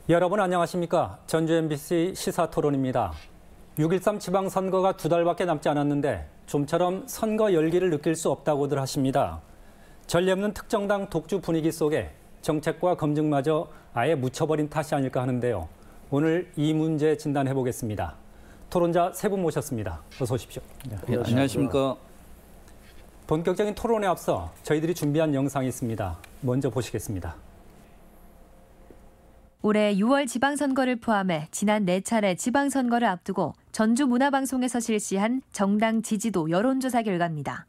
여러분 안녕하십니까? 전주 MBC 시사토론입니다. 6.13 지방선거가 2달밖에 남지 않았는데 좀처럼 선거 열기를 느낄 수 없다고들 하십니다. 전례 없는 특정당 독주 분위기 속에 정책과 검증마저 아예 묻혀버린 탓이 아닐까 하는데요. 오늘 이 문제 진단해 보겠습니다. 토론자 세 분 모셨습니다. 어서 오십시오. 네, 안녕하십니까? 본격적인 토론에 앞서 저희들이 준비한 영상이 있습니다. 먼저 보시겠습니다. 올해 6월 지방선거를 포함해 지난 4차례 지방선거를 앞두고 전주문화방송에서 실시한 정당 지지도 여론조사 결과입니다.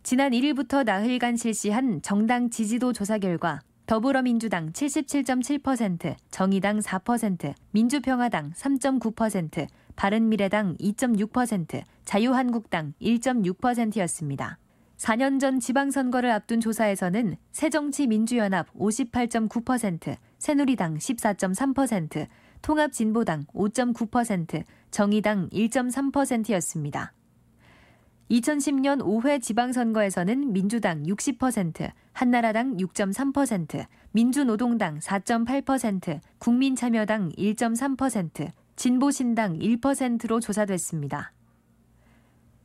지난 1일부터 나흘간 실시한 정당 지지도 조사 결과 더불어민주당 77.7%, 정의당 4%, 민주평화당 3.9%, 바른미래당 2.6%, 자유한국당 1.6%였습니다. 4년 전 지방선거를 앞둔 조사에서는 새정치민주연합 58.9%, 새누리당 14.3%, 통합진보당 5.9%, 정의당 1.3%였습니다. 2010년 5회 지방선거에서는 민주당 60%, 한나라당 6.3%, 민주노동당 4.8%, 국민참여당 1.3%, 진보신당 1%로 조사됐습니다.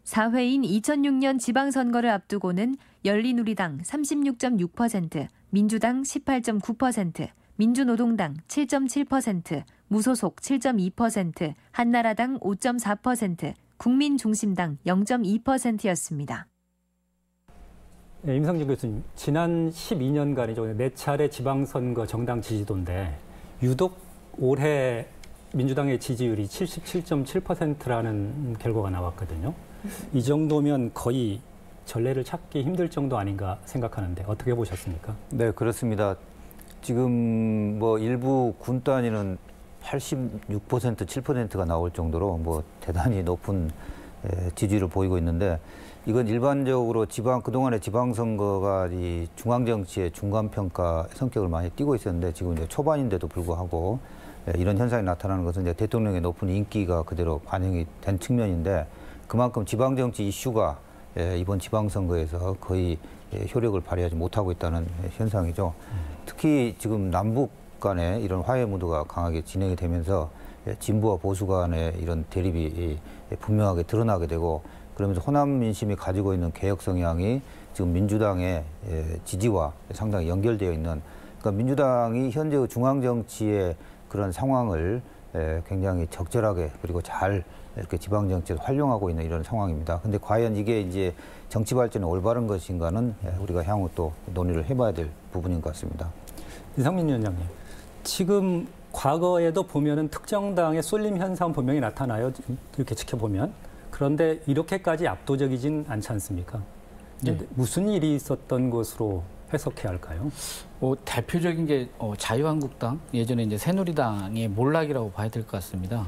4회인 2006년 지방선거를 앞두고는 열린우리당 36.6%, 민주당 18.9%, 민주노동당 7.7%, 무소속 7.2%, 한나라당 5.4%, 국민중심당 0.2%였습니다. 네, 임성진 교수님, 지난 12년간이죠. 4차례 지방선거 정당 지지도인데 유독 올해 민주당의 지지율이 77.7%라는 결과가 나왔거든요. 이 정도면 거의 전례를 찾기 힘들 정도 아닌가 생각하는데 어떻게 보셨습니까? 네, 그렇습니다. 지금 뭐 일부 군 단위는 86%, 7%가 나올 정도로 뭐 대단히 높은 지지율을 보이고 있는데 이건 일반적으로 그동안의 지방선거가 이 중앙정치의 중간평가 성격을 많이 띠고 있었는데 지금 이제 초반인데도 불구하고 이런 현상이 나타나는 것은 이제 대통령의 높은 인기가 그대로 반영이 된 측면인데 그만큼 지방정치 이슈가 이번 지방선거에서 거의 효력을 발휘하지 못하고 있다는 현상이죠. 특히 지금 남북 간에 이런 화해 무드가 강하게 진행이 되면서 진보와 보수 간의 이런 대립이 분명하게 드러나게 되고 그러면서 호남 민심이 가지고 있는 개혁 성향이 지금 민주당의 지지와 상당히 연결되어 있는 그러니까 민주당이 현재 중앙정치의 그런 상황을 굉장히 적절하게 그리고 잘 이렇게 지방정치를 활용하고 있는 이런 상황입니다. 근데 과연 이게 이제 정치 발전에 올바른 것인가는 우리가 향후 또 논의를 해봐야 될 부분인 것 같습니다. 이상민 위원장님, 지금 과거에도 보면은 특정당의 쏠림 현상 분명히 나타나요. 이렇게 지켜보면. 그런데 이렇게까지 압도적이진 않지 않습니까? 네. 무슨 일이 있었던 것으로 해석해야 할까요? 대표적인 게 자유한국당, 예전에 이제 새누리당의 몰락이라고 봐야 될 것 같습니다.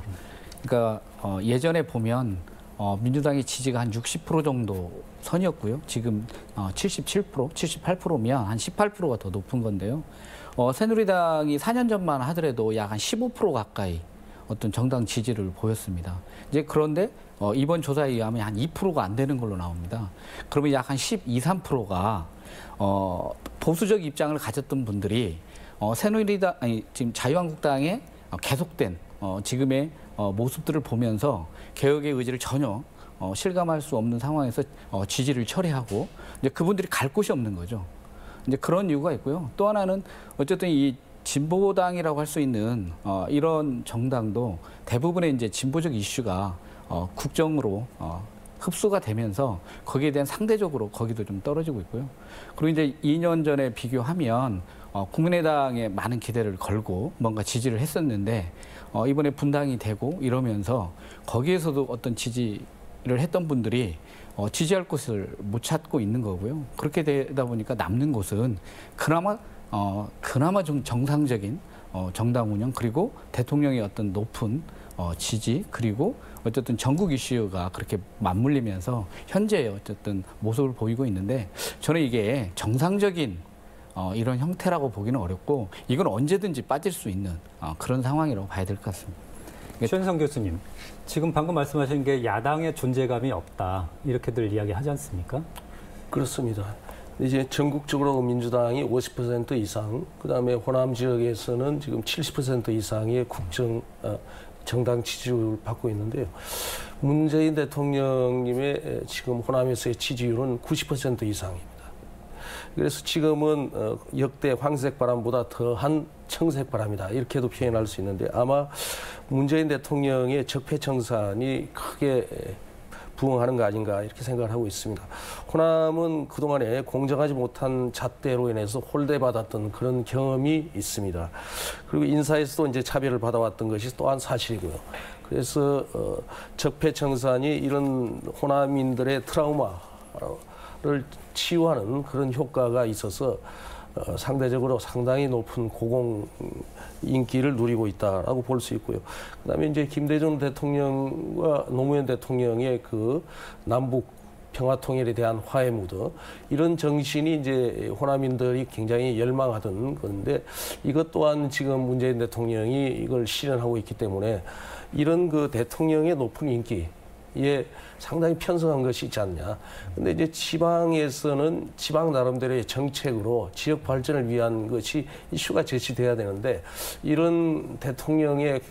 그러니까 예전에 보면 민주당의 지지가 한 60% 정도 선이었고요. 지금 77%, 78%면 한 18%가 더 높은 건데요. 새누리당이 4년 전만 하더라도 약 한 15% 가까이 어떤 정당 지지를 보였습니다. 이제 그런데 이번 조사에 의하면 한 2%가 안 되는 걸로 나옵니다. 그러면 약 한 12, 13%가 보수적 입장을 가졌던 분들이 지금 자유한국당의 계속된 지금의 모습들을 보면서 개혁의 의지를 전혀 실감할 수 없는 상황에서 지지를 철회하고 이제 그분들이 갈 곳이 없는 거죠. 이제 그런 이유가 있고요. 또 하나는 어쨌든 이 진보당이라고 할 수 있는 이런 정당도 대부분의 이제 진보적 이슈가 국정으로 흡수가 되면서 거기에 대한 상대적으로 거기도 좀 떨어지고 있고요. 그리고 이제 2년 전에 비교하면 국민의당에 많은 기대를 걸고 뭔가 지지를 했었는데 이번에 분당이 되고 이러면서 거기에서도 어떤 지지를 했던 분들이 지지할 곳을 못 찾고 있는 거고요. 그렇게 되다 보니까 남는 곳은 그나마 좀 정상적인 정당 운영 그리고 대통령의 어떤 높은 지지 그리고 어쨌든 전국 이슈가 그렇게 맞물리면서 현재 어쨌든 모습을 보이고 있는데 저는 이게 정상적인 이런 형태라고 보기는 어렵고 이건 언제든지 빠질 수 있는 그런 상황이라고 봐야 될 것 같습니다. 최현성 교수님, 지금 방금 말씀하신 게 야당의 존재감이 없다 이렇게들 이야기하지 않습니까? 그렇습니다. 이제 전국적으로 민주당이 50% 이상, 그다음에 호남 지역에서는 지금 70% 이상의 정당 지지율을 받고 있는데요. 문재인 대통령님의 지금 호남에서의 지지율은 90% 이상입니다. 그래서 지금은 역대 황색 바람보다 더한 청색 바람이다, 이렇게도 표현할 수 있는데, 아마 문재인 대통령의 적폐청산이 크게 부응하는 거 아닌가, 이렇게 생각을 하고 있습니다. 호남은 그동안에 공정하지 못한 잣대로 인해서 홀대받았던 그런 경험이 있습니다. 그리고 인사에서도 이제 차별을 받아왔던 것이 또한 사실이고요. 그래서 적폐청산이 이런 호남인들의 트라우마를 치유하는 그런 효과가 있어서 상대적으로 상당히 높은 고공 인기를 누리고 있다라고 볼 수 있고요. 그다음에 이제 김대중 대통령과 노무현 대통령의 그 남북 평화 통일에 대한 화해 무드, 이런 정신이 이제 호남인들이 굉장히 열망하던 건데, 이것 또한 지금 문재인 대통령이 이걸 실현하고 있기 때문에 이런 그 대통령의 높은 인기에 상당히 편성한 것이 있지 않냐. 근데 이제 지방에서는 지방 나름대로의 정책으로 지역 발전을 위한 것이 이슈가 제시돼야 되는데, 이런 대통령의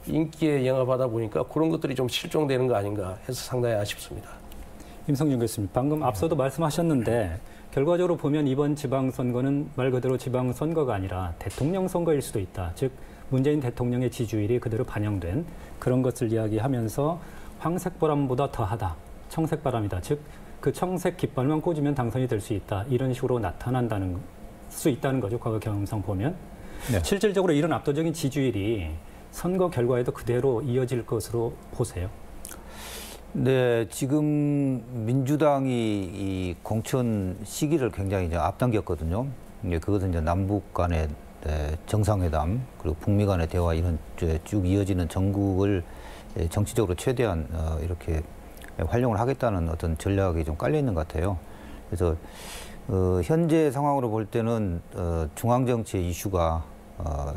인기에 영합하다 보니까 그런 것들이 좀 실종되는 거 아닌가 해서 상당히 아쉽습니다. 임성준 교수님, 방금 앞서도 말씀하셨는데 결과적으로 보면 이번 지방선거는 말 그대로 지방선거가 아니라 대통령 선거일 수도 있다. 즉 문재인 대통령의 지지율이 그대로 반영된 그런 것을 이야기하면서 황색 바람보다 더하다, 청색 바람이다. 즉 그 청색 깃발만 꽂으면 당선이 될 수 있다. 이런 식으로 나타난다는 수 있다는 거죠. 과거 경험상 보면. 네. 실질적으로 이런 압도적인 지지율이 선거 결과에도 그대로 이어질 것으로 보세요. 네, 지금 민주당이 이 공천 시기를 굉장히 이제 앞당겼거든요. 그것은 이제 남북 간의 정상회담, 그리고 북미 간의 대화, 이런 쭉 이어지는 전국을 정치적으로 최대한 이렇게 활용을 하겠다는 어떤 전략이 좀 깔려 있는 것 같아요. 그래서 현재 상황으로 볼 때는 중앙정치의 이슈가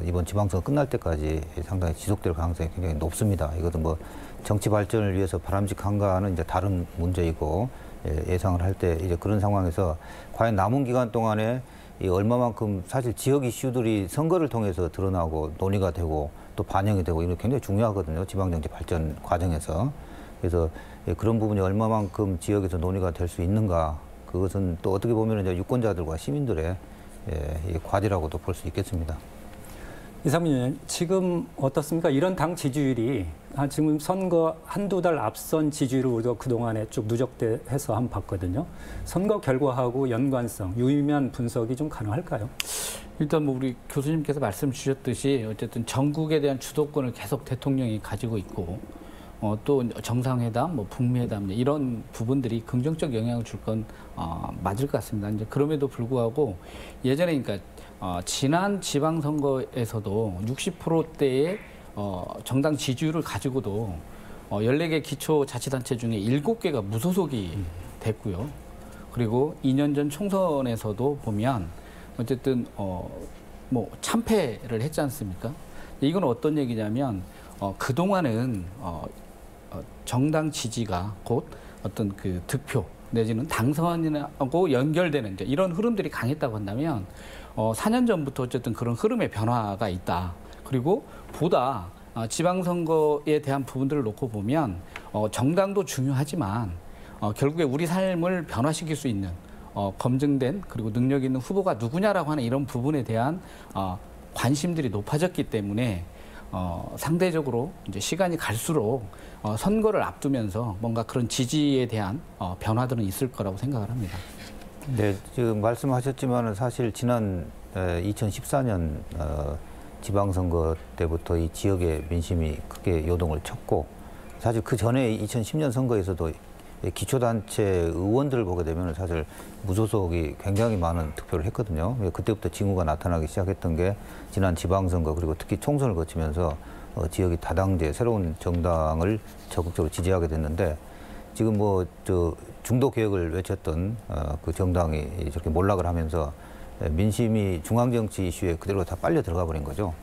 이번 지방선거 끝날 때까지 상당히 지속될 가능성이 굉장히 높습니다. 이것도 뭐 정치 발전을 위해서 바람직한가는 이제 다른 문제이고, 예상을 할 때 이제 그런 상황에서 과연 남은 기간 동안에 이 얼마만큼 사실 지역 이슈들이 선거를 통해서 드러나고 논의가 되고 또 반영이 되고, 이런 게 굉장히 중요하거든요. 지방정치 발전 과정에서. 그래서 그런 부분이 얼마만큼 지역에서 논의가 될 수 있는가, 그것은 또 어떻게 보면 이제 유권자들과 시민들의 과제라고도 볼 수 있겠습니다. 이상민 의원, 지금 어떻습니까? 이런 당 지지율이 지금 선거 한두 달 앞선 지지율을 우리가 그동안에 쭉 누적돼서 한번 봤거든요. 선거 결과하고 연관성, 유의미한 분석이 좀 가능할까요? 일단 뭐 우리 교수님께서 말씀 주셨듯이 어쨌든 전국에 대한 주도권을 계속 대통령이 가지고 있고, 또 정상회담, 뭐 북미회담, 이런 부분들이 긍정적 영향을 줄 건 맞을 것 같습니다. 이제 그럼에도 불구하고 예전에 그러니까 지난 지방선거에서도 60%대의 정당 지지율을 가지고도 14개 기초자치단체 중에 7개가 무소속이 됐고요. 그리고 2년 전 총선에서도 보면 어쨌든 뭐 참패를 했지 않습니까? 이건 어떤 얘기냐면 그동안은 정당 지지가 곧 어떤 그 득표 내지는 당선하고 연결되는 이런 흐름들이 강했다고 한다면 4년 전부터 어쨌든 그런 흐름의 변화가 있다. 그리고 보다 지방선거에 대한 부분들을 놓고 보면 정당도 중요하지만 결국에 우리 삶을 변화시킬 수 있는 검증된 그리고 능력 있는 후보가 누구냐라고 하는 이런 부분에 대한 관심들이 높아졌기 때문에 상대적으로 이제 시간이 갈수록 선거를 앞두면서 뭔가 그런 지지에 대한 변화들은 있을 거라고 생각을 합니다. 네, 지금 말씀하셨지만은 사실 지난 2014년 지방선거 때부터 이 지역의 민심이 크게 요동을 쳤고, 사실 그 전에 2010년 선거에서도 기초단체 의원들을 보게 되면 사실 무소속이 굉장히 많은 득표를 했거든요. 그때부터 징후가 나타나기 시작했던 게 지난 지방선거, 그리고 특히 총선을 거치면서 지역이 다당제, 새로운 정당을 적극적으로 지지하게 됐는데, 지금 뭐 중도 개혁을 외쳤던 그 정당이 저렇게 몰락을 하면서 민심이 중앙정치 이슈에 그대로 다 빨려 들어가 버린 거죠.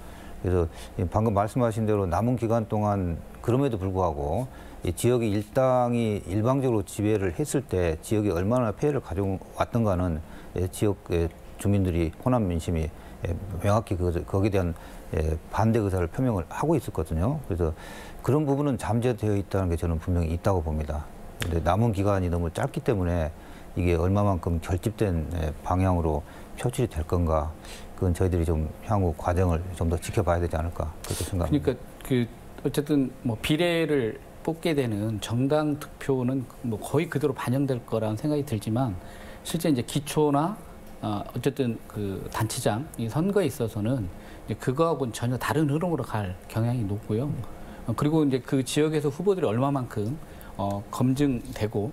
그래서 방금 말씀하신 대로 남은 기간 동안 그럼에도 불구하고 이 지역의 일당이 일방적으로 지배를 했을 때 지역이 얼마나 폐해를 가져왔던가는 지역의 주민들이 호남 민심이 명확히 거기에 대한 반대 의사를 표명을 하고 있었거든요. 그래서 그런 부분은 잠재되어 있다는 게 저는 분명히 있다고 봅니다. 근데 남은 기간이 너무 짧기 때문에 이게 얼마만큼 결집된 방향으로 표출이 될 건가, 그건 저희들이 좀 향후 과정을 좀 더 지켜봐야 되지 않을까 그렇게 생각합니다. 그러니까 어쨌든 뭐 비례를 뽑게 되는 정당 득표는 뭐 거의 그대로 반영될 거라는 생각이 들지만 실제 이제 기초나 어쨌든 그 단체장 이 선거에 있어서는 이제 그거하고는 전혀 다른 흐름으로 갈 경향이 높고요. 그리고 이제 그 지역에서 후보들이 얼마만큼 검증되고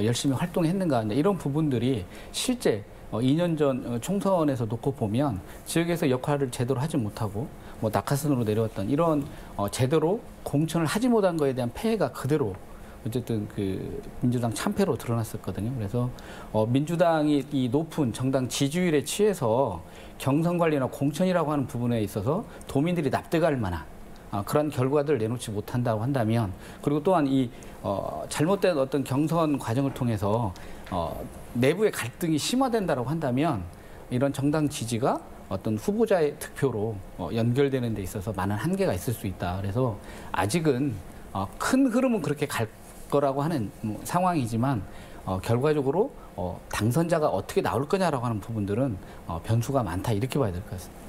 열심히 활동했는가 이런 부분들이 실제 2년 전 총선에서 놓고 보면 지역에서 역할을 제대로 하지 못하고 뭐 낙하산으로 내려왔던 이런 제대로 공천을 하지 못한 거에 대한 폐해가 그대로 어쨌든 그 민주당 참패로 드러났었거든요. 그래서 민주당이 이 높은 정당 지지율에 취해서 경선 관리나 공천이라고 하는 부분에 있어서 도민들이 납득할 만한 그런 결과들을 내놓지 못한다고 한다면, 그리고 또한 이 잘못된 어떤 경선 과정을 통해서 내부의 갈등이 심화된다고 한다면 이런 정당 지지가 어떤 후보자의 득표로 연결되는 데 있어서 많은 한계가 있을 수 있다. 그래서 아직은 큰 흐름은 그렇게 갈 거라고 하는 상황이지만 결과적으로 당선자가 어떻게 나올 거냐라고 하는 부분들은 변수가 많다 이렇게 봐야 될 것 같습니다.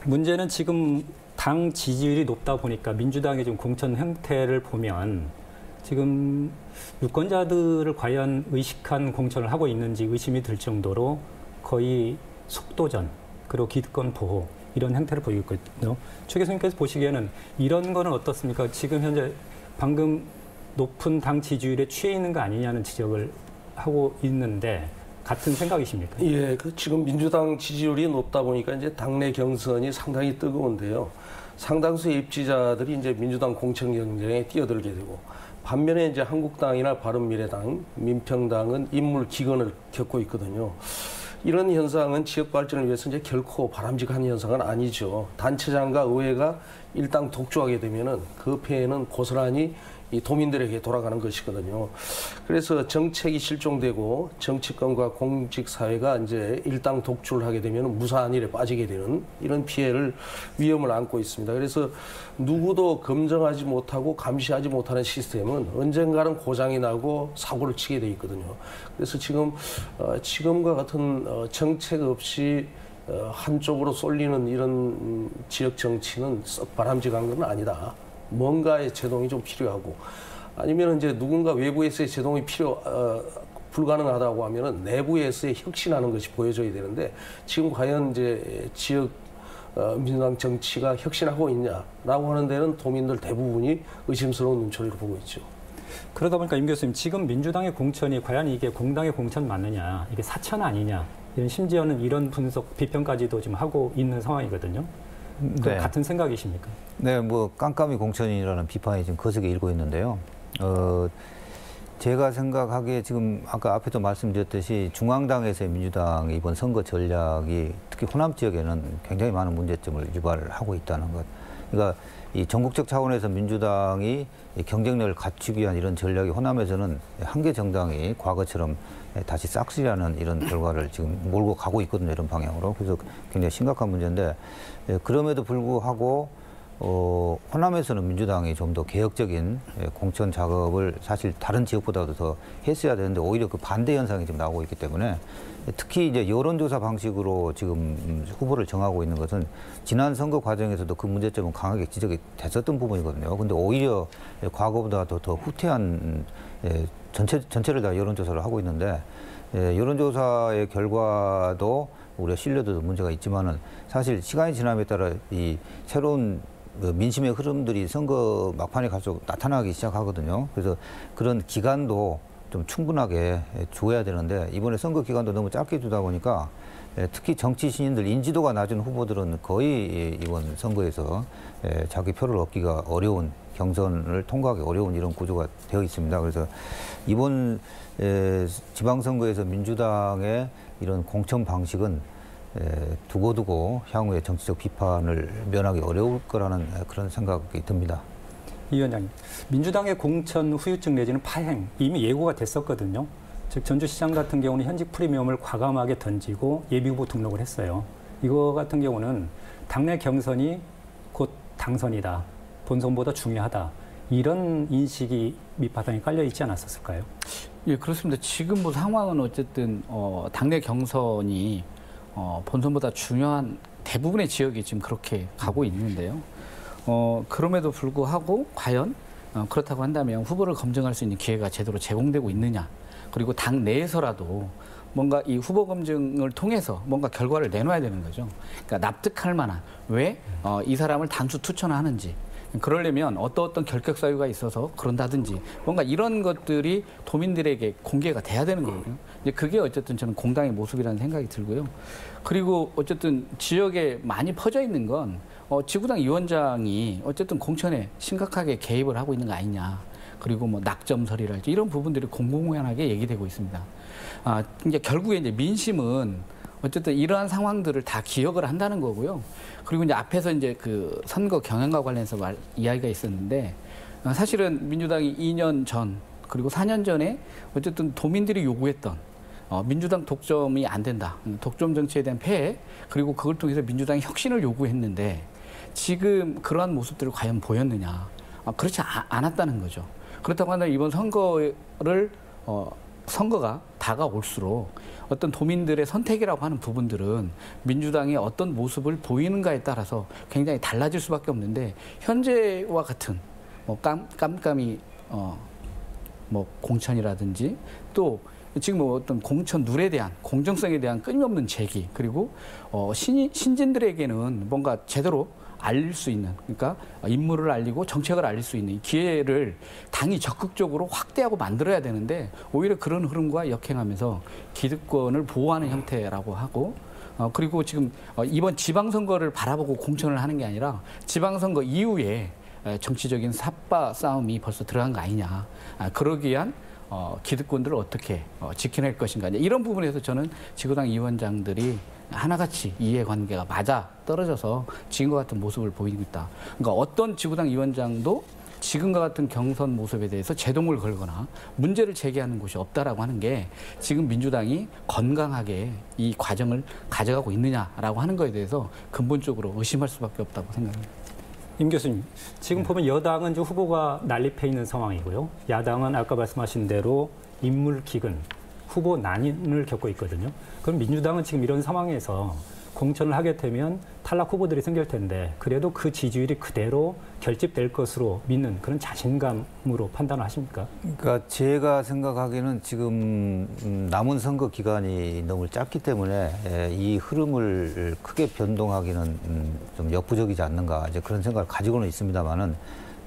문제는 지금 당 지지율이 높다 보니까 민주당의 좀 공천 행태를 보면 지금 유권자들을 과연 의식한 공천을 하고 있는지 의심이 들 정도로 거의 속도전, 그리고 기득권 보호 이런 행태를 보이고 있거든요. 최 교수님께서 보시기에는 이런 거는 어떻습니까? 지금 현재 방금 높은 당 지지율에 취해 있는 거 아니냐는 지적을 하고 있는데 같은 생각이십니까? 예, 지금 민주당 지지율이 높다 보니까 이제 당내 경선이 상당히 뜨거운데요. 상당수의 입지자들이 이제 민주당 공천 경쟁에 뛰어들게 되고, 반면에 이제 한국당이나 바른미래당, 민평당은 인물 기건을 겪고 있거든요. 이런 현상은 지역 발전을 위해서 이제 결코 바람직한 현상은 아니죠. 단체장과 의회가 일당 독주하게 되면은 그 폐해는 고스란히 이 도민들에게 돌아가는 것이거든요. 그래서 정책이 실종되고 정치권과 공직사회가 이제 일당 독주를 하게 되면 무사한 일에 빠지게 되는 이런 위험을 안고 있습니다. 그래서 누구도 검증하지 못하고 감시하지 못하는 시스템은 언젠가는 고장이 나고 사고를 치게 돼 있거든요. 그래서 지금과 같은 정책 없이 한쪽으로 쏠리는 이런 지역 정치는 썩 바람직한 건 아니다. 뭔가의 제동이 좀 필요하고, 아니면 이제 누군가 외부에서의 제동이 불가능하다고 하면은 내부에서의 혁신하는 것이 보여져야 되는데, 지금 과연 이제 지역 민주당 정치가 혁신하고 있냐라고 하는 데는 도민들 대부분이 의심스러운 눈초리를 보고 있죠. 그러다 보니까 임 교수님, 지금 민주당의 공천이 과연 이게 공당의 공천 맞느냐, 이게 사천 아니냐, 이런 심지어는 이런 분석, 비평까지도 지금 하고 있는 상황이거든요. 네. 같은 생각이십니까? 네, 뭐 깜깜이 공천이라는 비판이 지금 거세게 일고 있는데요. 제가 생각하기에 지금 아까 앞에도 말씀드렸듯이 중앙당에서의 민주당의 이번 선거 전략이 특히 호남 지역에는 굉장히 많은 문제점을 유발을 하고 있다는 것. 그러니까 이 전국적 차원에서 민주당이 경쟁력을 갖추기 위한 이런 전략이 호남에서는 한 개 정당이 과거처럼 다시 싹쓸이하는 이런 결과를 지금 몰고 가고 있거든요. 이런 방향으로. 그래서 굉장히 심각한 문제인데, 그럼에도 불구하고 호남에서는 민주당이 좀 더 개혁적인 공천 작업을 사실 다른 지역보다도 더 했어야 되는데 오히려 그 반대 현상이 지금 나오고 있기 때문에, 특히 이제 여론조사 방식으로 지금 후보를 정하고 있는 것은 지난 선거 과정에서도 그 문제점은 강하게 지적이 됐었던 부분이거든요. 근데 오히려 과거보다 더 후퇴한 전체를 다 여론조사를 하고 있는데, 여론조사의 결과도 우리가 신뢰도도 문제가 있지만은 사실 시간이 지남에 따라 이 새로운 민심의 흐름들이 선거 막판에 갈수록 나타나기 시작하거든요. 그래서 그런 기간도 좀 충분하게 줘야 되는데, 이번에 선거 기간도 너무 짧게 주다 보니까 특히 정치 신인들, 인지도가 낮은 후보들은 거의 이번 선거에서 자기 표를 얻기가 어려운, 경선을 통과하기 어려운 이런 구조가 되어 있습니다. 그래서 이번 지방선거에서 민주당의 이런 공천 방식은 두고두고 향후에 정치적 비판을 면하기 어려울 거라는 그런 생각이 듭니다. 이 위원장님, 민주당의 공천 후유증 내지는 파행 이미 예고가 됐었거든요. 즉 전주시장 같은 경우는 현직 프리미엄을 과감하게 던지고 예비후보 등록을 했어요. 이거 같은 경우는 당내 경선이 곧 당선이다. 본선보다 중요하다. 이런 인식이 밑바탕에 깔려 있지 않았었을까요? 예, 그렇습니다. 지금 뭐 상황은 어쨌든 당내 경선이 본선보다 중요한 대부분의 지역이 지금 그렇게 가고 있는데요. 그럼에도 불구하고 과연 그렇다고 한다면 후보를 검증할 수 있는 기회가 제대로 제공되고 있느냐. 그리고 당 내에서라도 뭔가 이 후보 검증을 통해서 뭔가 결과를 내놔야 되는 거죠. 그러니까 납득할 만한 왜 이 사람을 단수 투천하는지 그러려면 어떤 결격 사유가 있어서 그런다든지 뭔가 이런 것들이 도민들에게 공개가 돼야 되는 거거든요. 이제 그게 어쨌든 저는 공당의 모습이라는 생각이 들고요. 그리고 어쨌든 지역에 많이 퍼져 있는 건 지구당 위원장이 어쨌든 공천에 심각하게 개입을 하고 있는 거 아니냐. 그리고 뭐 낙점설이랄지 이런 부분들이 공공연하게 얘기되고 있습니다. 이제 결국에 이제 민심은 어쨌든 이러한 상황들을 다 기억을 한다는 거고요. 그리고 이제 앞에서 이제 그 선거 경향과 관련해서 이야기가 있었는데 사실은 민주당이 2년 전 그리고 4년 전에 어쨌든 도민들이 요구했던 민주당 독점이 안 된다. 독점 정치에 대한 폐해 그리고 그걸 통해서 민주당이 혁신을 요구했는데 지금 그러한 모습들을 과연 보였느냐. 그렇지 않았다는 거죠. 그렇다고 한다면 이번 선거가 다가올수록 어떤 도민들의 선택이라고 하는 부분들은 민주당이 어떤 모습을 보이는가에 따라서 굉장히 달라질 수밖에 없는데 현재와 같은 뭐 깜깜이 뭐 공천이라든지 또 지금 뭐 어떤 공천 룰에 대한 공정성에 대한 끊임없는 제기 그리고 신진들에게는 뭔가 제대로 알릴 수 있는 그러니까 인물을 알리고 정책을 알릴 수 있는 기회를 당이 적극적으로 확대하고 만들어야 되는데 오히려 그런 흐름과 역행하면서 기득권을 보호하는 형태라고 하고 그리고 지금 이번 지방선거를 바라보고 공천을 하는 게 아니라 지방선거 이후에 정치적인 삿바 싸움이 벌써 들어간 거 아니냐. 그러기 위한 기득권들을 어떻게 지켜낼 것인가. 이런 부분에서 저는 지구당 위원장들이 하나같이 이해관계가 맞아 떨어져서 지금과 같은 모습을 보이고 있다. 그러니까 어떤 지구당 위원장도 지금과 같은 경선 모습에 대해서 제동을 걸거나 문제를 제기하는 곳이 없다라고 하는 게 지금 민주당이 건강하게 이 과정을 가져가고 있느냐라고 하는 거에 대해서 근본적으로 의심할 수밖에 없다고 생각합니다. 임 교수님, 지금 보면 여당은 이제 후보가 난립해 있는 상황이고요. 야당은 아까 말씀하신 대로 인물 기근, 후보 난인을 겪고 있거든요. 그럼 민주당은 지금 이런 상황에서 공천을 하게 되면 탈락 후보들이 생길 텐데 그래도 그 지지율이 그대로 결집될 것으로 믿는 그런 자신감으로 판단을 하십니까? 그러니까 제가 생각하기에는 지금 남은 선거 기간이 너무 짧기 때문에 이 흐름을 크게 변동하기는 좀 역부족이지 않는가 이제 그런 생각을 가지고는 있습니다만은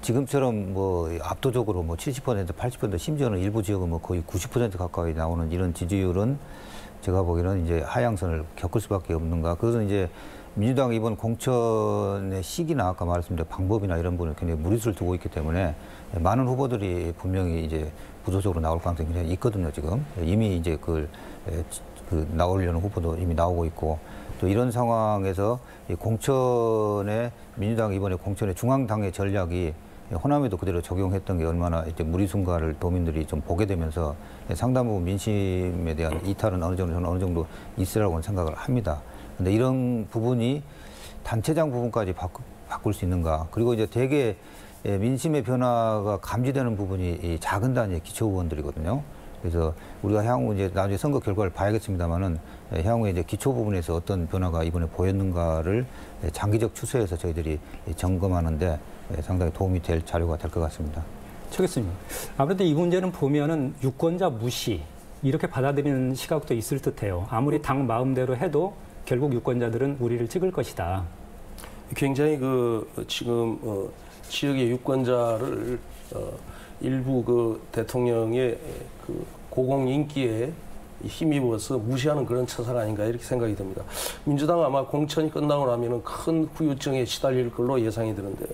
지금처럼 뭐 압도적으로 뭐 70%, 80% 심지어는 일부 지역은 뭐 거의 90% 가까이 나오는 이런 지지율은 제가 보기에는 이제 하향선을 겪을 수밖에 없는가. 그것은 이제 민주당 이번 공천의 시기나 아까 말씀드린 방법이나 이런 부분을 굉장히 무리수를 두고 있기 때문에 많은 후보들이 분명히 이제 부조적으로 나올 가능성이 굉장히 있거든요, 지금. 이미 이제 그 나오려는 후보도 이미 나오고 있고 또 이런 상황에서 이 공천에 민주당 이번에 공천의 중앙당의 전략이 호남에도 그대로 적용했던 게 얼마나 이제 무리순가를 도민들이 좀 보게 되면서 상당 부분 민심에 대한 이탈은 저는 어느 정도 있으라고 생각을 합니다. 근데 이런 부분이 단체장 부분까지 바꿀 수 있는가? 그리고 이제 대개 민심의 변화가 감지되는 부분이 이 작은 단위의 기초 의원들이거든요. 그래서 우리가 향후 이제 나중에 선거 결과를 봐야겠습니다만은 향후에 이제 기초 부분에서 어떤 변화가 이번에 보였는가를 장기적 추세에서 저희들이 점검하는데 상당히 도움이 될 자료가 될 것 같습니다. 최 교수님, 아무래도 이 문제는 보면은 유권자 무시 이렇게 받아들이는 시각도 있을 듯해요. 아무리 당 마음대로 해도 결국 유권자들은 우리를 찍을 것이다. 굉장히 지금 지역의 유권자를 일부 대통령의 고공 인기에 힘입어서 무시하는 그런 처사가 아닌가 이렇게 생각이 듭니다. 민주당 아마 공천이 끝나고 나면은 큰 후유증에 시달릴 걸로 예상이 되는데요.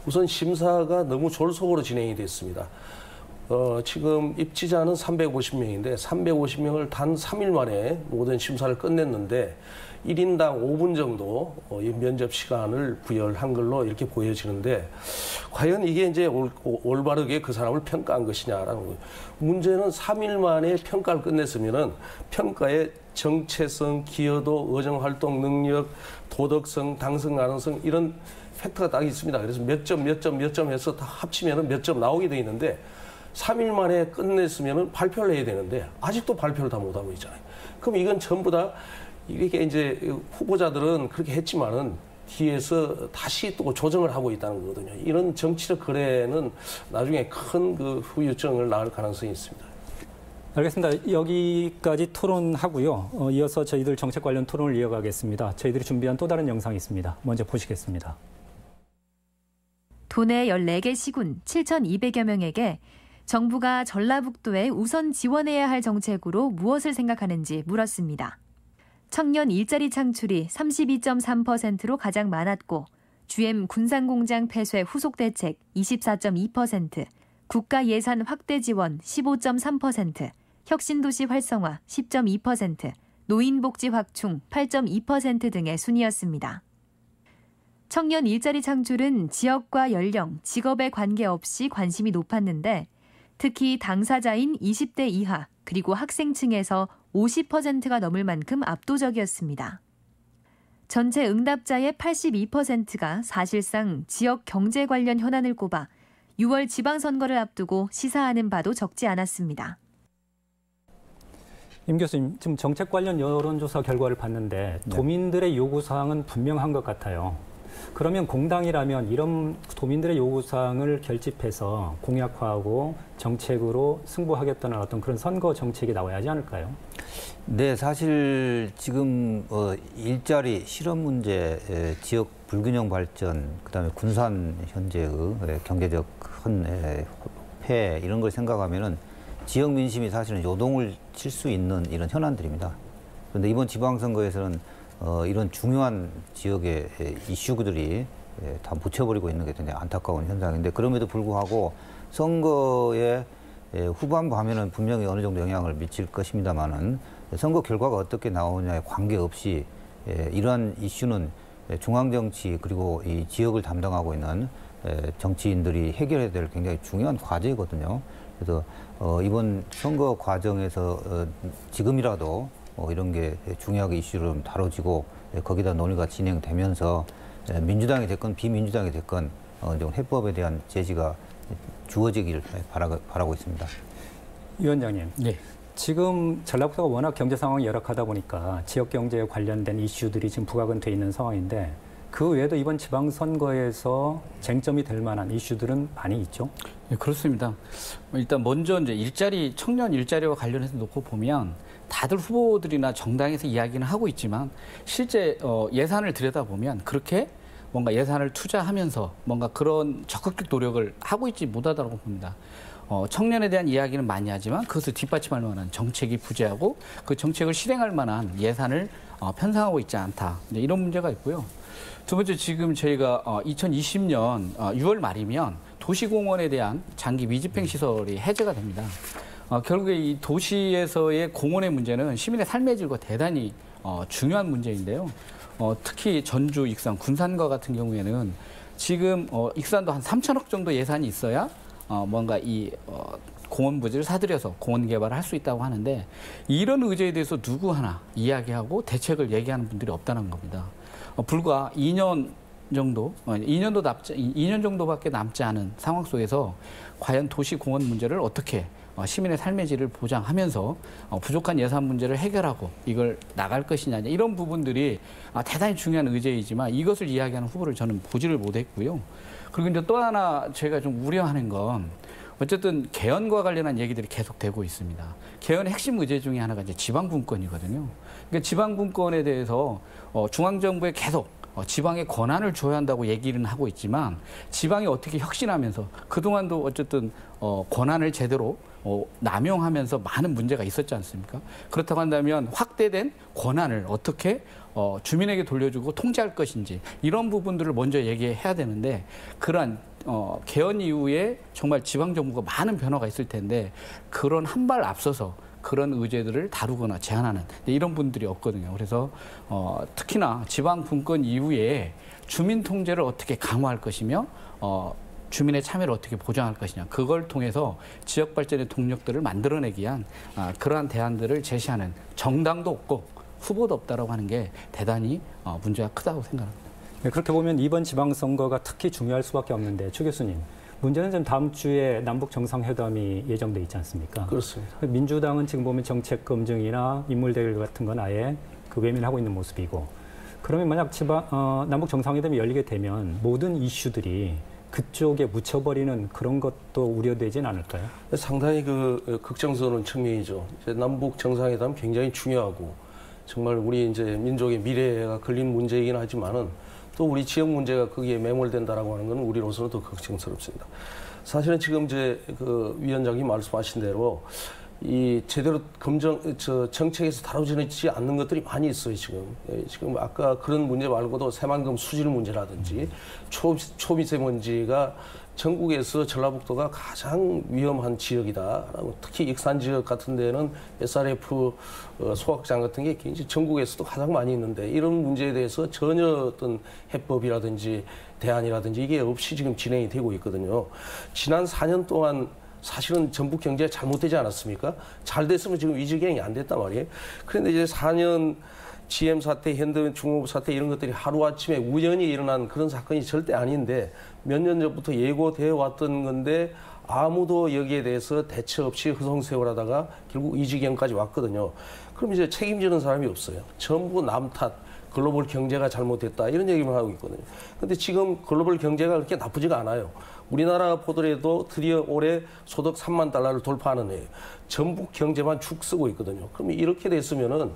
우선 심사가 너무 졸속으로 진행이 됐습니다. 지금 입지자는 350명인데 350명을 단 3일 만에 모든 심사를 끝냈는데 1인당 5분 정도 이 면접 시간을 부여한 걸로 이렇게 보여지는데 과연 이게 이제 올바르게 그 사람을 평가한 것이냐라는 거예요. 문제는 3일 만에 평가를 끝냈으면은 평가의 정체성, 기여도, 의정활동 능력, 도덕성, 당선 가능성 이런 팩트가 딱 있습니다. 그래서 몇 점 해서 다 합치면은 몇 점 나오게 돼 있는데 3일 만에 끝냈으면은 발표를 해야 되는데 아직도 발표를 다 못하고 있잖아요. 그럼 이건 전부 다 이렇게 이제 후보자들은 그렇게 했지만은 뒤에서 다시 또 조정을 하고 있다는 거거든요. 이런 정치적 거래는 나중에 큰 그 후유증을 낳을 가능성이 있습니다. 알겠습니다. 여기까지 토론하고요. 이어서 저희들 정책 관련 토론을 이어가겠습니다. 저희들이 준비한 또 다른 영상이 있습니다. 먼저 보시겠습니다. 도내 14개 시군 7,200여 명에게 정부가 전라북도에 우선 지원해야 할 정책으로 무엇을 생각하는지 물었습니다. 청년 일자리 창출이 32.3%로 가장 많았고 GM 군산공장 폐쇄 후속 대책 24.2%, 국가 예산 확대 지원 15.3%, 혁신도시 활성화 10.2%, 노인복지 확충 8.2% 등의 순이었습니다. 청년 일자리 창출은 지역과 연령, 직업에 관계없이 관심이 높았는데 특히 당사자인 20대 이하 그리고 학생층에서 50%가 넘을 만큼 압도적이었습니다. 전체 응답자의 82%가 사실상 지역 경제 관련 현안을 꼽아 6월 지방선거를 앞두고 시사하는 바도 적지 않았습니다. 임 교수님, 지금 정책 관련 여론조사 결과를 봤는데 도민들의 요구사항은 분명한 것 같아요. 그러면 공당이라면 이런 도민들의 요구사항을 결집해서 공약화하고 정책으로 승부하겠다는 어떤 그런 선거 정책이 나와야 하지 않을까요? 네, 사실 지금 일자리, 실업 문제, 지역 불균형 발전, 그다음에 군산 현재의 경제적 큰 폐해 이런 걸 생각하면은 지역 민심이 사실은 요동을 칠 수 있는 이런 현안들입니다. 그런데 이번 지방선거에서는 이런 중요한 지역의 이슈들이 다 묻혀버리고 있는 게 굉장히 안타까운 현상인데 그럼에도 불구하고 선거의 후반부 하면은 분명히 어느 정도 영향을 미칠 것입니다만은 선거 결과가 어떻게 나오냐에 관계없이 이러한 이슈는 중앙정치 그리고 이 지역을 담당하고 있는 정치인들이 해결해야 될 굉장히 중요한 과제거든요. 그래서 이번 선거 과정에서 지금이라도 이런 게 중요하게 이슈로 다뤄지고 거기다 논의가 진행되면서 민주당이 됐건 비민주당이 됐건 좀 해법에 대한 제시가 주어지기를 바라고 있습니다. 위원장님, 네. 지금 전라북도가 워낙 경제 상황이 열악하다 보니까 지역 경제에 관련된 이슈들이 지금 부각은 돼 있는 상황인데 그 외에도 이번 지방선거에서 쟁점이 될 만한 이슈들은 많이 있죠? 네, 그렇습니다. 일단 먼저 이제 청년 일자리와 관련해서 놓고 보면 다들 후보들이나 정당에서 이야기는 하고 있지만 실제 예산을 들여다보면 그렇게 뭔가 예산을 투자하면서 뭔가 그런 적극적 노력을 하고 있지 못하다고 봅니다. 청년에 대한 이야기는 많이 하지만 그것을 뒷받침할 만한 정책이 부재하고 그 정책을 실행할 만한 예산을 편성하고 있지 않다. 이런 문제가 있고요. 두 번째, 지금 저희가 2020년 6월 말이면 도시공원에 대한 장기 미집행 시설이 해제가 됩니다. 결국에 이 도시에서의 공원의 문제는 시민의 삶의 질과 대단히 중요한 문제인데요. 특히 전주, 익산, 군산과 같은 경우에는 지금 익산도 한 3천억 정도 예산이 있어야 뭔가 이 공원 부지를 사들여서 공원 개발을 할 수 있다고 하는데 이런 의제에 대해서 누구 하나 이야기하고 대책을 얘기하는 분들이 없다는 겁니다. 불과 2년 정도밖에 남지 않은 상황 속에서 과연 도시 공원 문제를 어떻게 시민의 삶의 질을 보장하면서 부족한 예산 문제를 해결하고 이걸 나갈 것이냐 이런 부분들이 대단히 중요한 의제이지만 이것을 이야기하는 후보를 저는 보지를 못했고요. 그리고 이제 또 하나 제가 좀 우려하는 건 어쨌든 개헌과 관련한 얘기들이 계속되고 있습니다. 개헌의 핵심 의제 중에 하나가 이제 지방분권이거든요. 그러니까 지방분권에 대해서 중앙정부에 계속 지방에 권한을 줘야 한다고 얘기는 하고 있지만 지방이 어떻게 혁신하면서 그동안도 어쨌든 권한을 제대로 남용하면서 많은 문제가 있었지 않습니까? 그렇다고 한다면 확대된 권한을 어떻게 주민에게 돌려주고 통제할 것인지 이런 부분들을 먼저 얘기해야 되는데 그러한 개헌 이후에 정말 지방 정부가 많은 변화가 있을 텐데 그런 한 발 앞서서 그런 의제들을 다루거나 제안하는 이런 분들이 없거든요. 그래서 특히나 지방 분권 이후에 주민 통제를 어떻게 강화할 것이며 주민의 참여를 어떻게 보장할 것이냐, 그걸 통해서 지역 발전의 동력들을 만들어내기 위한 그러한 대안들을 제시하는 정당도 없고 후보도 없다라고 하는 게 대단히 문제가 크다고 생각합니다. 네, 그렇게 보면 이번 지방선거가 특히 중요할 수밖에 없는데, 최 교수님, 문제는 지금 다음 주에 남북 정상회담이 예정돼 있지 않습니까? 그렇습니다. 민주당은 지금 보면 정책 검증이나 인물 대결 같은 건 아예 외면하고 있는 모습이고, 그러면 만약 남북 정상회담이 열리게 되면 모든 이슈들이 그쪽에 묻혀버리는 그런 것도 우려되진 않을까요? 상당히 걱정스러운 측면이죠. 이제 남북 정상회담 굉장히 중요하고 정말 우리 이제 민족의 미래가 걸린 문제이긴 하지만은 또 우리 지역 문제가 거기에 매몰된다라고 하는 것은 우리로서는 더 걱정스럽습니다. 사실은 지금 이제 위원장님 말씀하신 대로 이 제대로 정책에서 다뤄지지 않는 것들이 많이 있어요, 지금. 지금 아까 그런 문제 말고도 새만금 수질 문제라든지 초미세먼지가 전국에서 전라북도가 가장 위험한 지역이다. 특히 익산 지역 같은 데는 SRF 소각장 같은 게 굉장히 전국에서도 가장 많이 있는데 이런 문제에 대해서 전혀 어떤 해법이라든지 대안이라든지 이게 없이 지금 진행이 되고 있거든요. 지난 4년 동안 사실은 전북 경제가 잘못되지 않았습니까? 잘 됐으면 지금 위기경이 안 됐단 말이에요. 그런데 이제 4년 GM 사태, 현대인 중공업 사태 이런 것들이 하루아침에 우연히 일어난 그런 사건이 절대 아닌데 몇 년 전부터 예고되어 왔던 건데 아무도 여기에 대해서 대처 없이 허송세월하다가 결국 이 지경까지 왔거든요. 그럼 이제 책임지는 사람이 없어요. 전부 남 탓, 글로벌 경제가 잘못됐다 이런 얘기만 하고 있거든요. 근데 지금 글로벌 경제가 그렇게 나쁘지가 않아요. 우리나라 보더라도 드디어 올해 소득 3만 달러를 돌파하는 해예요. 전북 경제만 죽 쓰고 있거든요. 그러면 이렇게 됐으면은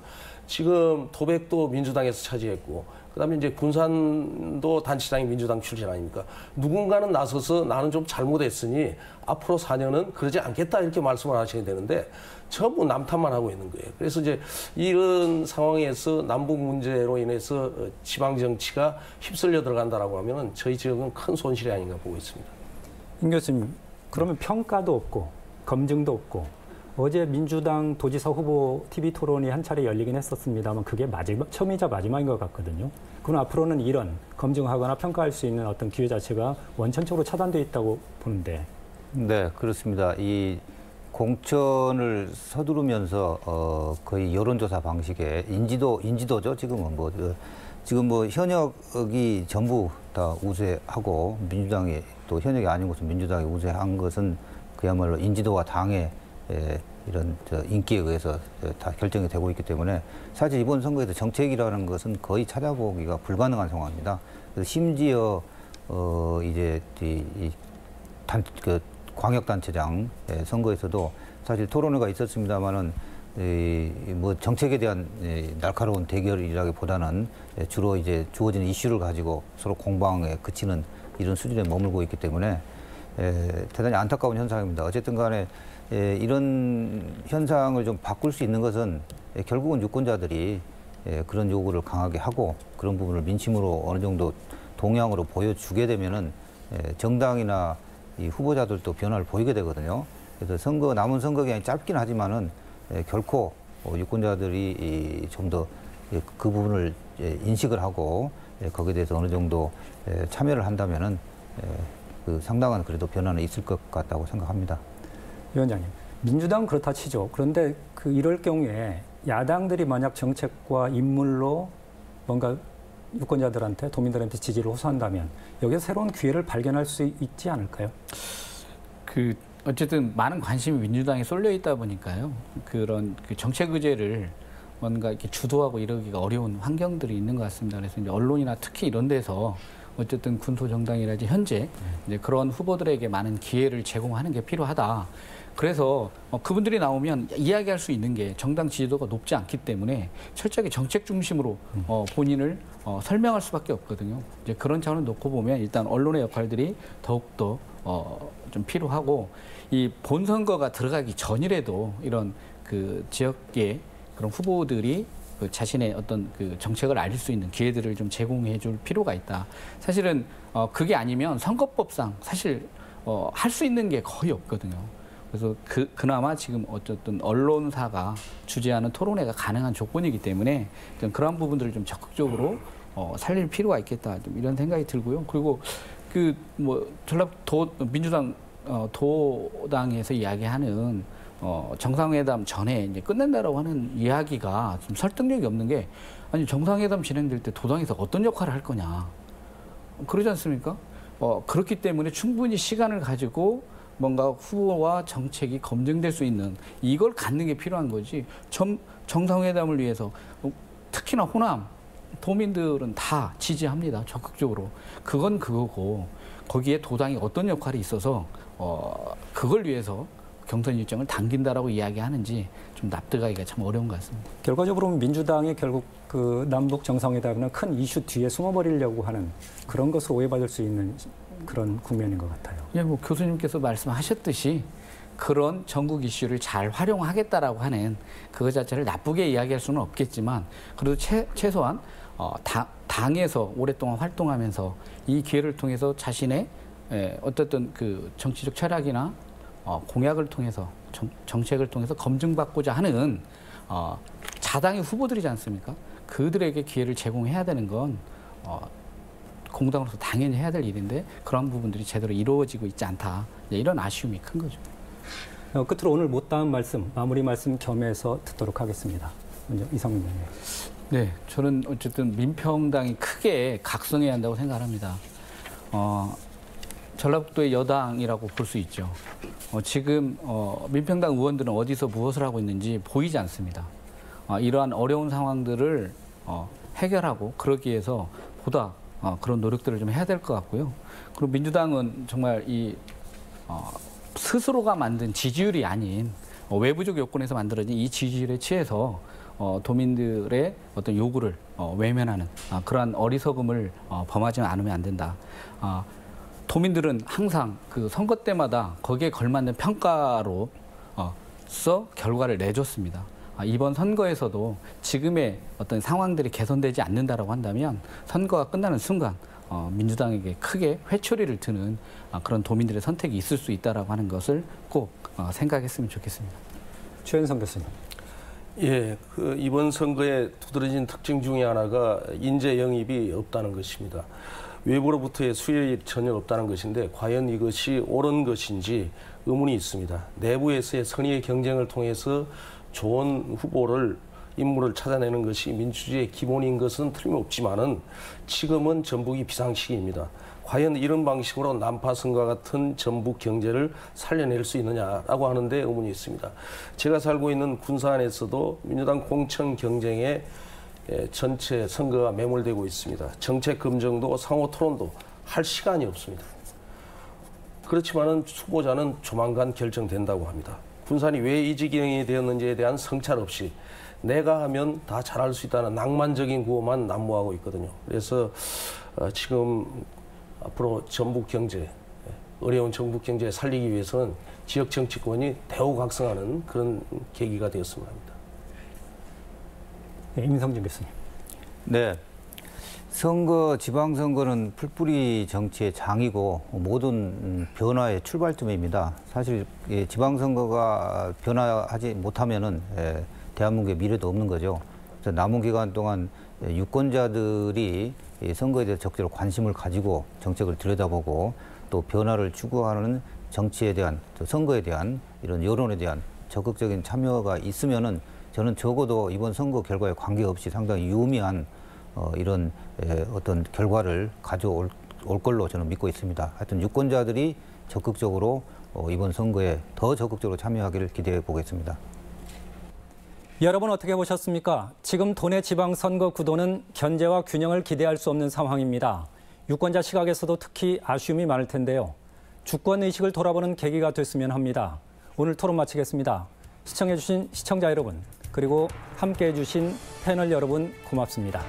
지금 도백도 민주당에서 차지했고, 그다음에 이제 군산도 단체장이 민주당 출신 아닙니까? 누군가는 나서서 나는 좀 잘못했으니 앞으로 4년은 그러지 않겠다 이렇게 말씀을 하셔야 되는데 전부 남탓만 하고 있는 거예요. 그래서 이제 이런 상황에서 남북 문제로 인해서 지방 정치가 휩쓸려 들어간다라고 하면은 저희 지역은 큰 손실이 아닌가 보고 있습니다. 임 교수님, 그러면 평가도 없고 검증도 없고, 어제 민주당 도지사 후보 TV 토론이 한 차례 열리긴 했었습니다만 그게 처음이자 마지막인 것 같거든요. 그럼 앞으로는 이런 검증하거나 평가할 수 있는 어떤 기회 자체가 원천적으로 차단돼 있다고 보는데. 네, 그렇습니다. 이 공천을 서두르면서 거의 여론조사 방식의 인지도죠. 지금 현역이 전부 다 우세하고 민주당이 또 현역이 아닌 것은 민주당이 우세한 것은 그야말로 인지도와 당의 이런 인기에 의해서 다 결정이 되고 있기 때문에 사실 이번 선거에서 정책이라는 것은 거의 찾아보기가 불가능한 상황입니다. 그래서 심지어 이제 광역단체장 선거에서도 사실 토론회가 있었습니다만은 정책에 대한 날카로운 대결이라기보다는 주로 이제 주어진 이슈를 가지고 서로 공방에 그치는 이런 수준에 머물고 있기 때문에 대단히 안타까운 현상입니다. 어쨌든 간에 이런 현상을 좀 바꿀 수 있는 것은 결국은 유권자들이 그런 요구를 강하게 하고 그런 부분을 민심으로 어느 정도 동향으로 보여주게 되면은 정당이나 이 후보자들도 변화를 보이게 되거든요. 그래서 남은 선거 기간이 짧긴 하지만은 결코 유권자들이 좀 더 그 부분을 인식을 하고 거기에 대해서 어느 정도 참여를 한다면은 상당한 그래도 변화는 있을 것 같다고 생각합니다. 위원장님, 민주당은 그렇다 치죠. 그런데 이럴 경우에 야당들이 만약 정책과 인물로 뭔가 유권자들한테, 도민들한테 지지를 호소한다면 여기서 새로운 기회를 발견할 수 있지 않을까요? 어쨌든 많은 관심이 민주당에 쏠려 있다 보니까요. 그런 정책 의제를 뭔가 이렇게 주도하고 이러기가 어려운 환경들이 있는 것 같습니다. 그래서 이제 언론이나 특히 이런 데서 어쨌든 군소 정당이라든지 현재 이제 그런 후보들에게 많은 기회를 제공하는 게 필요하다. 그래서 그분들이 나오면 이야기할 수 있는 게 정당 지지도가 높지 않기 때문에 철저하게 정책 중심으로 본인을 설명할 수밖에 없거든요. 이제 그런 차원을 놓고 보면 일단 언론의 역할들이 더욱더 좀 필요하고, 이 본선거가 들어가기 전이라도 이런 지역의 그런 후보들이 그 자신의 어떤 그 정책을 알릴 수 있는 기회들을 좀 제공해 줄 필요가 있다. 사실은 그게 아니면 선거법상 사실 할 수 있는 게 거의 없거든요. 그래서 그나마 지금 어쨌든 언론사가 주재하는 토론회가 가능한 조건이기 때문에 그런 부분들을 좀 적극적으로 살릴 필요가 있겠다. 좀 이런 생각이 들고요. 그리고 그 뭐 전라도 민주당 도당에서 이야기하는 정상회담 전에 이제 끝낸다라고 하는 이야기가 좀 설득력이 없는 게 아니 정상회담 진행될 때 도당에서 어떤 역할을 할 거냐 그러지 않습니까? 그렇기 때문에 충분히 시간을 가지고 뭔가 후보와 정책이 검증될 수 있는 이걸 갖는 게 필요한 거지. 정상회담을 위해서 특히나 호남 도민들은 다 지지합니다. 적극적으로. 그건 그거고 거기에 도당이 어떤 역할이 있어서 그걸 위해서 경선 일정을 당긴다라고 이야기하는지 좀 납득하기가 참 어려운 것 같습니다. 결과적으로 민주당이 결국 그 남북 정상회담이나 큰 이슈 뒤에 숨어버리려고 하는 그런 것을 오해받을 수 있는 그런 국면인 것 같아요. 예, 뭐 교수님께서 말씀하셨듯이 그런 전국 이슈를 잘 활용하겠다라고 하는 그것 자체를 나쁘게 이야기할 수는 없겠지만 그래도 최소한 당에서 오랫동안 활동하면서 이 기회를 통해서 자신의 어쨌든 그 정치적 철학이나 공약을 통해서 정책을 통해서 검증받고자 하는 자당의 후보들이지 않습니까? 그들에게 기회를 제공해야 되는 건 공당으로서 당연히 해야 될 일인데 그런 부분들이 제대로 이루어지고 있지 않다. 이런 아쉬움이 큰 거죠. 끝으로 오늘 못다한 말씀, 마무리 말씀 겸해서 듣도록 하겠습니다. 먼저 이상민 의원님. 네, 저는 어쨌든 민평당이 크게 각성해야 한다고 생각합니다. 전라북도의 여당이라고 볼 수 있죠. 지금 민평당 의원들은 어디서 무엇을 하고 있는지 보이지 않습니다. 이러한 어려운 상황들을 해결하고 그러기 위해서 보다 그런 노력들을 좀 해야 될 것 같고요. 그리고 민주당은 정말 이 스스로가 만든 지지율이 아닌 외부적 요건에서 만들어진 이 지지율에 취해서 도민들의 어떤 요구를 외면하는 그러한 어리석음을 범하지 않으면 안 된다. 도민들은 항상 그 선거 때마다 거기에 걸맞는 평가로 결과를 내줬습니다. 이번 선거에서도 지금의 어떤 상황들이 개선되지 않는다라고 한다면 선거가 끝나는 순간 민주당에게 크게 회초리를 드는 그런 도민들의 선택이 있을 수 있다라고 하는 것을 꼭 생각했으면 좋겠습니다. 최현성 교수님. 예, 그 이번 선거의 두드러진 특징 중에 하나가 인재 영입이 없다는 것입니다. 외부로부터의 수혈이 전혀 없다는 것인데 과연 이것이 옳은 것인지 의문이 있습니다. 내부에서의 선의의 경쟁을 통해서 좋은 인물을 찾아내는 것이 민주주의의 기본인 것은 틀림없지만은 지금은 전북이 비상시기입니다. 과연 이런 방식으로 난파선과 같은 전북 경제를 살려낼 수 있느냐라고 하는데 의문이 있습니다. 제가 살고 있는 군산에서도 민주당 공천 경쟁에 전체 선거가 매몰되고 있습니다. 정책 검증도 상호 토론도 할 시간이 없습니다. 그렇지만은 후보자는 조만간 결정된다고 합니다. 군산이 왜 이 지경이 되었는지에 대한 성찰 없이 내가 하면 다 잘할 수 있다는 낭만적인 구호만 난무하고 있거든요. 그래서 지금 앞으로 전북 경제, 어려운 전북 경제 살리기 위해서는 지역 정치권이 대우각성하는 그런 계기가 되었으면 합니다. 네, 임성준 교수님. 네. 지방선거는 풀뿌리 정치의 장이고 모든 변화의 출발점입니다. 사실 지방선거가 변화하지 못하면은 대한민국의 미래도 없는 거죠. 그래서 남은 기간 동안 유권자들이 선거에 대해 적극적으로 관심을 가지고 정책을 들여다보고 또 변화를 추구하는 정치에 대한 선거에 대한 이런 여론에 대한 적극적인 참여가 있으면은 저는 적어도 이번 선거 결과에 관계없이 상당히 유의미한 이런 어떤 결과를 가져올 걸로 저는 믿고 있습니다. 하여튼 유권자들이 적극적으로 이번 선거에 더 적극적으로 참여하기를 기대해 보겠습니다. 여러분 어떻게 보셨습니까? 지금 도내 지방선거 구도는 견제와 균형을 기대할 수 없는 상황입니다. 유권자 시각에서도 특히 아쉬움이 많을 텐데요. 주권의식을 돌아보는 계기가 됐으면 합니다. 오늘 토론 마치겠습니다. 시청해주신 시청자 여러분, 그리고 함께해주신 패널 여러분 고맙습니다.